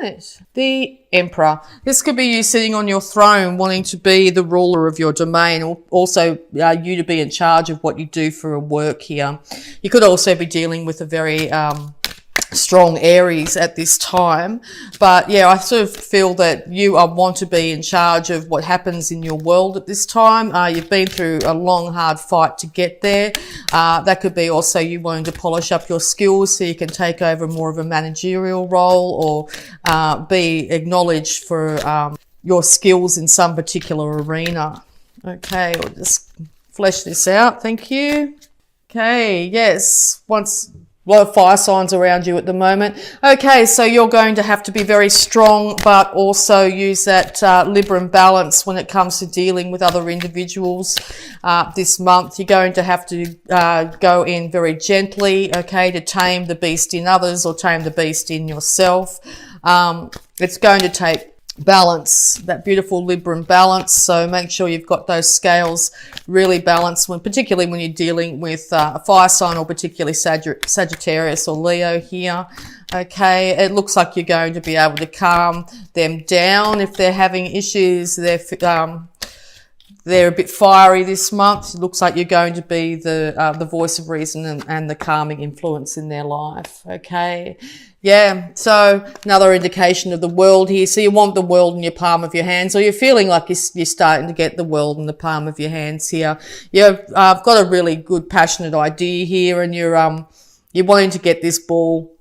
right. The Emperor. This could be you sitting on your throne wanting to be the ruler of your domain, or also you to be in charge of what you do for a work here. You could also be dealing with a very strong Aries at this time, but yeah, I sort of feel that you want to be in charge of what happens in your world at this time. You've been through a long, hard fight to get there. That could be also you wanting to polish up your skills so you can take over more of a managerial role, or be acknowledged for your skills in some particular arena. Okay, we'll just flesh this out. Thank you. Okay, yes, a lot of fire signs around you at the moment. Okay, so you're going to have to be very strong, but also use that Libra balance when it comes to dealing with other individuals this month. You're going to have to go in very gently, okay, to tame the beast in others or tame the beast in yourself. It's going to take balance, that beautiful Libra balance. So make sure you've got those scales really balanced, particularly when you're dealing with a fire sign, or particularly Sagittarius or Leo here. Okay, it looks like you're going to be able to calm them down if they're having issues. They're a bit fiery this month. It looks like you're going to be the voice of reason and the calming influence in their life. Okay. Yeah, so another indication of the world here. So you want the world in your palm of your hands, or you're feeling like you're starting to get the world in the palm of your hands here. You've got a really good, passionate idea here, and you're wanting to get this ball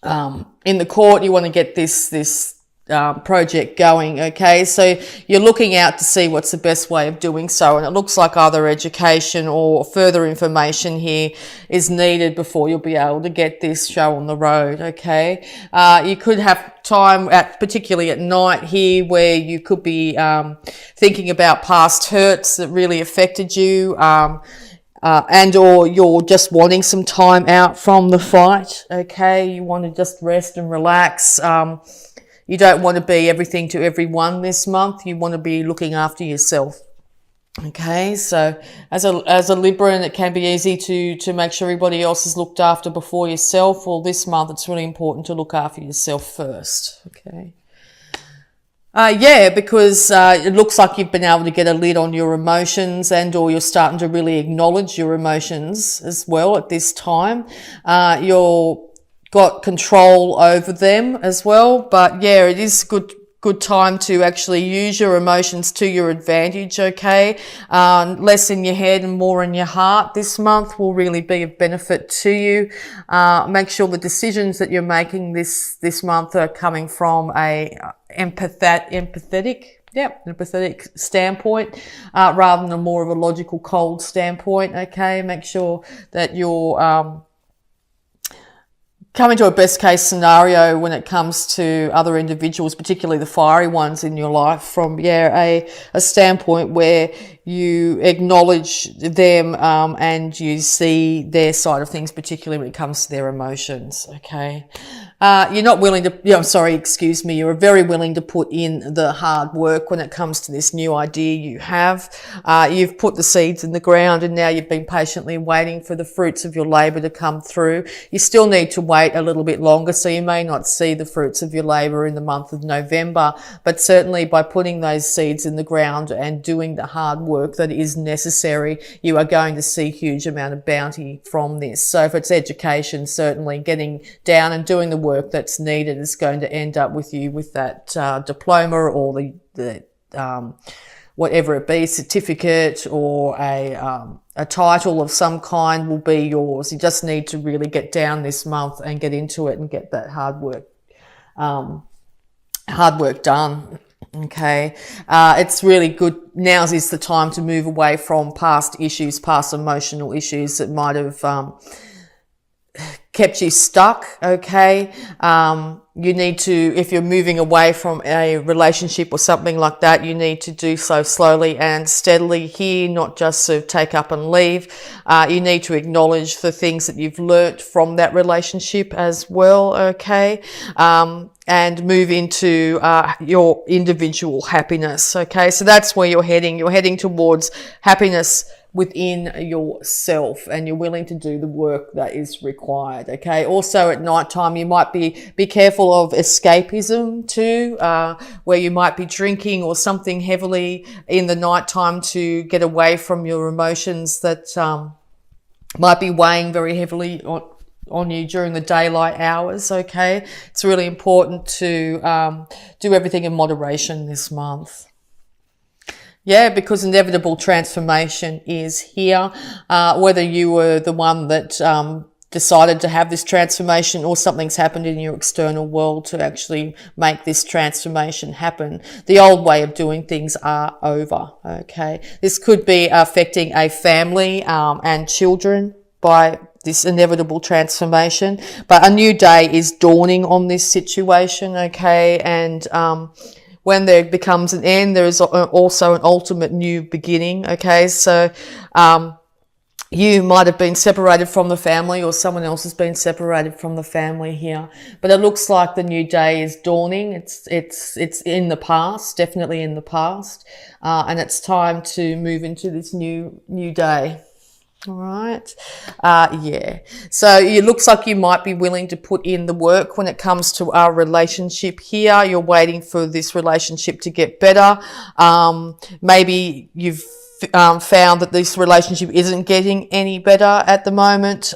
in the court. You want to get this project going. Okay, so you're looking out to see what's the best way of doing so, and it looks like either education or further information here is needed before you'll be able to get this show on the road. Okay, you could have time particularly at night here where you could be thinking about past hurts that really affected you, and or you're just wanting some time out from the fight. Okay, you want to just rest and relax. You don't want to be everything to everyone this month. You want to be looking after yourself. Okay, so as a Libran, it can be easy to make sure everybody else is looked after before yourself. Well, this month it's really important to look after yourself first. Okay. Because it looks like you've been able to get a lid on your emotions, and or you're starting to really acknowledge your emotions as well at this time. You're got control over them as well, but yeah, it is good time to actually use your emotions to your advantage. Okay, less in your head and more in your heart this month will really be of benefit to you. Make sure the decisions that you're making this month are coming from a empathetic standpoint, rather than a more of a logical, cold standpoint. Okay, make sure that you're coming to a best case scenario when it comes to other individuals, particularly the fiery ones in your life, from a standpoint where you acknowledge them and you see their side of things, particularly when it comes to their emotions. Okay. You're not willing to, you're very willing to put in the hard work when it comes to this new idea you have. You've put the seeds in the ground, and now you've been patiently waiting for the fruits of your labour to come through. You still need to wait a little bit longer, so you may not see the fruits of your labour in the month of November, but certainly by putting those seeds in the ground and doing the hard work that is necessary, you are going to see a huge amount of bounty from this. So if it's education, certainly getting down and doing the work that's needed is going to end up with you with that diploma, or the whatever it be, certificate, or a title of some kind will be yours. You just need to really get down this month and get into it and get that hard work done. Okay, it's really good. Now is the time to move away from past emotional issues that might have kept you stuck. Okay, you need to, if you're moving away from a relationship or something like that, you need to do so slowly and steadily here, not just sort of take up and leave. You need to acknowledge the things that you've learnt from that relationship as well. Okay, and move into your individual happiness. Okay, so that's where you're heading. You're heading towards happiness within yourself, and you're willing to do the work that is required. Okay. Also at night time, you might be careful of escapism too, where you might be drinking or something heavily in the night time to get away from your emotions that might be weighing very heavily on you during the daylight hours. Okay. It's really important to do everything in moderation this month. Yeah, because inevitable transformation is here. Whether you were the one that decided to have this transformation, or something's happened in your external world to actually make this transformation happen, the old way of doing things are over. Okay, this could be affecting a family and children by this inevitable transformation, but a new day is dawning on this situation. Okay, and when there becomes an end, there is also an ultimate new beginning. Okay, so you might have been separated from the family, or someone else has been separated from the family here, but it looks like the new day is dawning. It's in the past, definitely in the past, and it's time to move into this new day. All right. Yeah. So it looks like you might be willing to put in the work when it comes to our relationship here. You're waiting for this relationship to get better. Maybe you've found that this relationship isn't getting any better at the moment.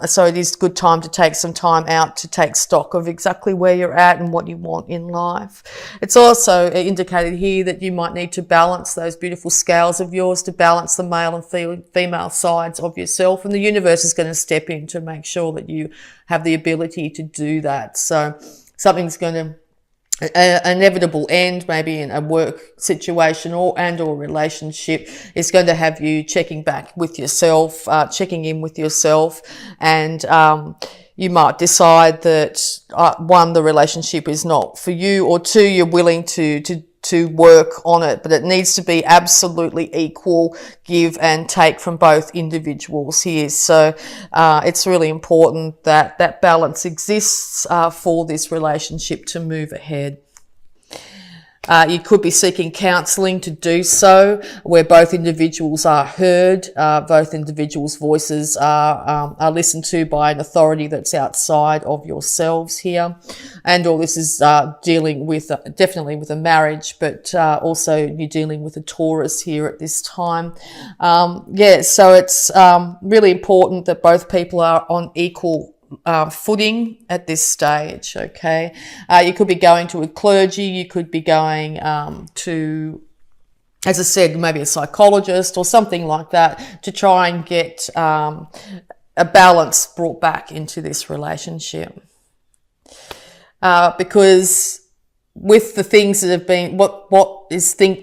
So it is a good time to take some time out to take stock of exactly where you're at and what you want in life. It's also indicated here that you might need to balance those beautiful scales of yours, to balance the male and female sides of yourself. And the universe is going to step in to make sure that you have the ability to do that. So something's going to an inevitable end, maybe in a work situation or relationship, is going to have you checking back with yourself, checking in with yourself, and you might decide that one, the relationship is not for you, or two, you're willing to work on it, but it needs to be absolutely equal give and take from both individuals here. So it's really important that that balance exists for this relationship to move ahead. You could be seeking counselling to do so, where both individuals are heard, both individuals' voices are listened to by an authority that's outside of yourselves here. And all this is dealing with, definitely with a marriage, but also you're dealing with a Taurus here at this time. So it's really important that both people are on equal footing at this stage. Okay, you could be going to a clergy, you could be going to, as I said, maybe a psychologist or something like that, to try and get a balance brought back into this relationship, because with the things that have been,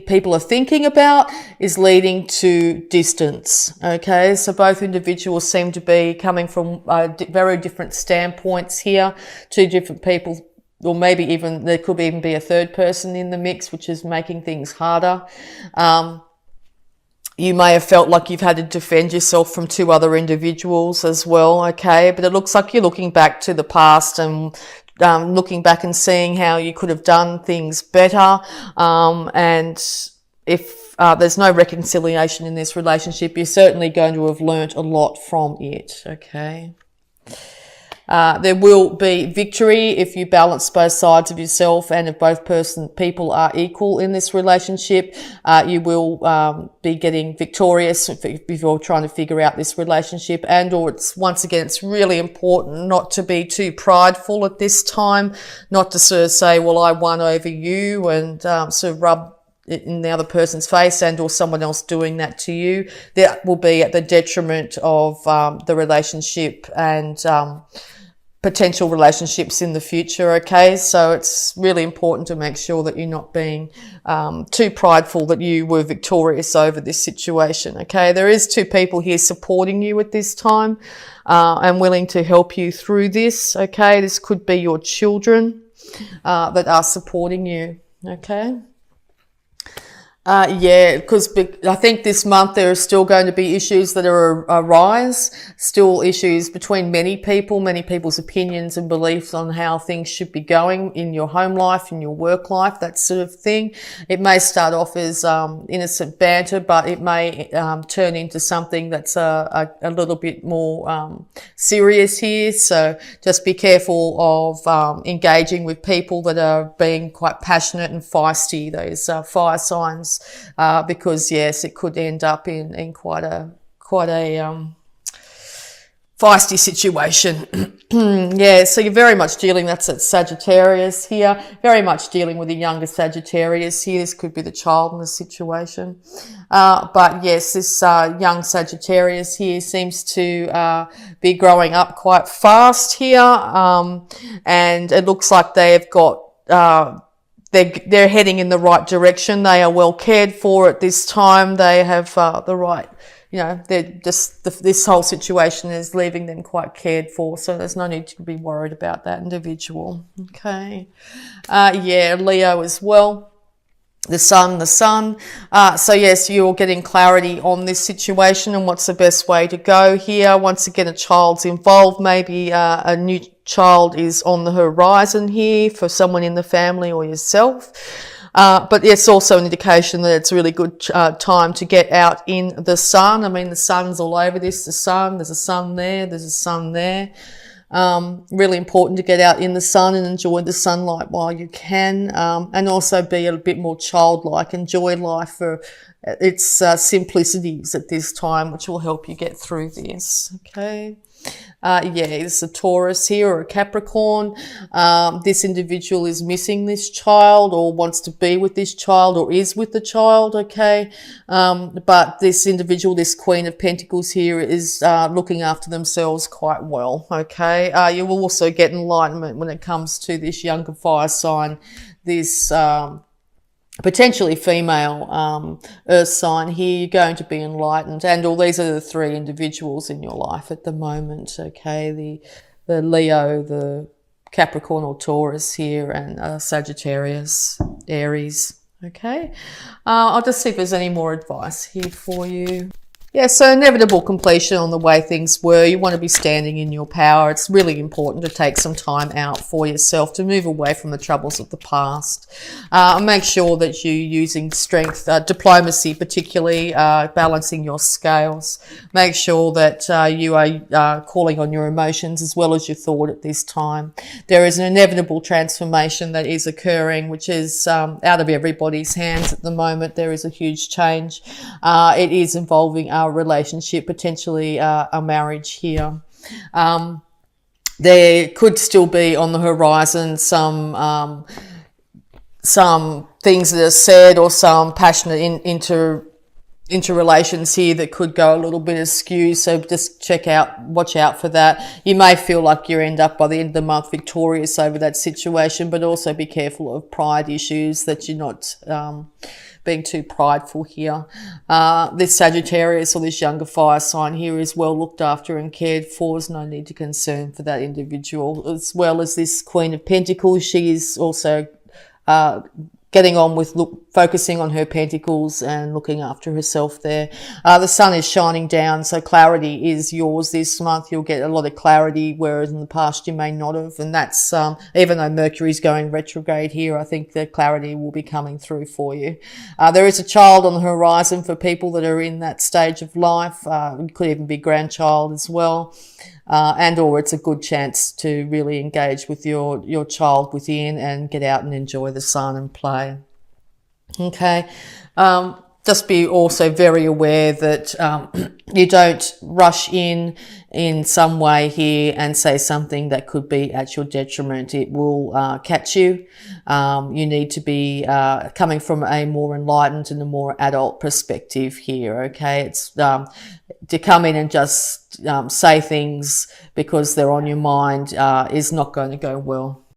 people are thinking about is leading to distance. Okay, so both individuals seem to be coming from very different standpoints here, two different people, or maybe even there could even be a third person in the mix, which is making things harder. You may have felt like you've had to defend yourself from two other individuals as well. Okay, but it looks like you're looking back to the past and looking back and seeing how you could have done things better. And if there's no reconciliation in this relationship, you're certainly going to have learnt a lot from it. Okay. There will be victory if you balance both sides of yourself, and if both people are equal in this relationship, you will be getting victorious if you're trying to figure out this relationship. And or it's really important not to be too prideful at this time, not to sort of say, well, I won over you, and sort of rub it in the other person's face, and or someone else doing that to you. That will be at the detriment of the relationship and potential relationships in the future. Okay, so it's really important to make sure that you're not being too prideful that you were victorious over this situation. Okay, there is two people here supporting you at this time and willing to help you through this. Okay, this could be your children that are supporting you. Okay. Yeah, because I think this month there are still going to be issues that are arise, still issues between many people, many people's opinions and beliefs on how things should be going in your home life, in your work life, that sort of thing. It may start off as innocent banter, but it may turn into something that's a little bit more serious here. So just be careful of engaging with people that are being quite passionate and feisty, those fire signs. Because yes, it could end up in quite a feisty situation. Yeah, so you're very much dealing, that's at Sagittarius here, very much dealing with a younger Sagittarius here. This could be the child in the situation. But yes, this young Sagittarius here seems to be growing up quite fast here. And it looks like they have got they're heading in the right direction. They are well cared for at this time. They have the right, they're just, this whole situation is leaving them quite cared for. So there's no need to be worried about that individual. Okay. Yeah, Leo as well. The sun. So yes, you're getting clarity on this situation and what's the best way to go here. Once again, a child's involved. Maybe a new child is on the horizon here for someone in the family or yourself. But it's also an indication that it's a really good time to get out in the sun. I mean, the sun's all over this. There's a sun there. There's a sun there. Really important to get out in the sun and enjoy the sunlight while you can, and also be a bit more childlike, enjoy life for its simplicities at this time, which will help you get through this. Okay. Yeah, it's a Taurus here or a Capricorn. This individual is missing this child or wants to be with this child or is with the child, okay? But this individual, this Queen of Pentacles here, is looking after themselves quite well, okay? You will also get enlightenment when it comes to this younger fire sign, this potentially female earth sign here. You're going to be enlightened, and all these are the three individuals in your life at the moment, okay? The Leo, the Capricorn or Taurus here, and Sagittarius, Aries, okay? I'll just see if there's any more advice here for you. Yeah, so inevitable completion on the way things were. You want to be standing in your power. It's really important to take some time out for yourself to move away from the troubles of the past. Make sure that you're using strength, diplomacy particularly, balancing your scales. Make sure that you are calling on your emotions as well as your thought at this time. There is an inevitable transformation that is occurring, which is out of everybody's hands at the moment. There is a huge change. It is involving our relationship, potentially a marriage here. There could still be on the horizon some things that are said or some passionate interrelations here that could go a little bit askew. So just watch out for that. You may feel like you end up by the end of the month victorious over that situation, but also be careful of pride issues, that you're not being too prideful here. This Sagittarius or this younger fire sign here is well looked after and cared for. There's no need to concern for that individual. As well as this Queen of Pentacles, she is also getting on with focusing on her pentacles and looking after herself there. The sun is shining down, so clarity is yours this month. You'll get a lot of clarity, whereas in the past you may not have. And that's, even though Mercury's going retrograde here, I think the clarity will be coming through for you. There is a child on the horizon for people that are in that stage of life. It could even be grandchild as well. Or it's a good chance to really engage with your child within and get out and enjoy the sun and play. Okay. Just be also very aware that you don't rush in some way here and say something that could be at your detriment. It will catch you. You need to be coming from a more enlightened and a more adult perspective here, okay? It's to come in and just say things because they're on your mind is not going to go well.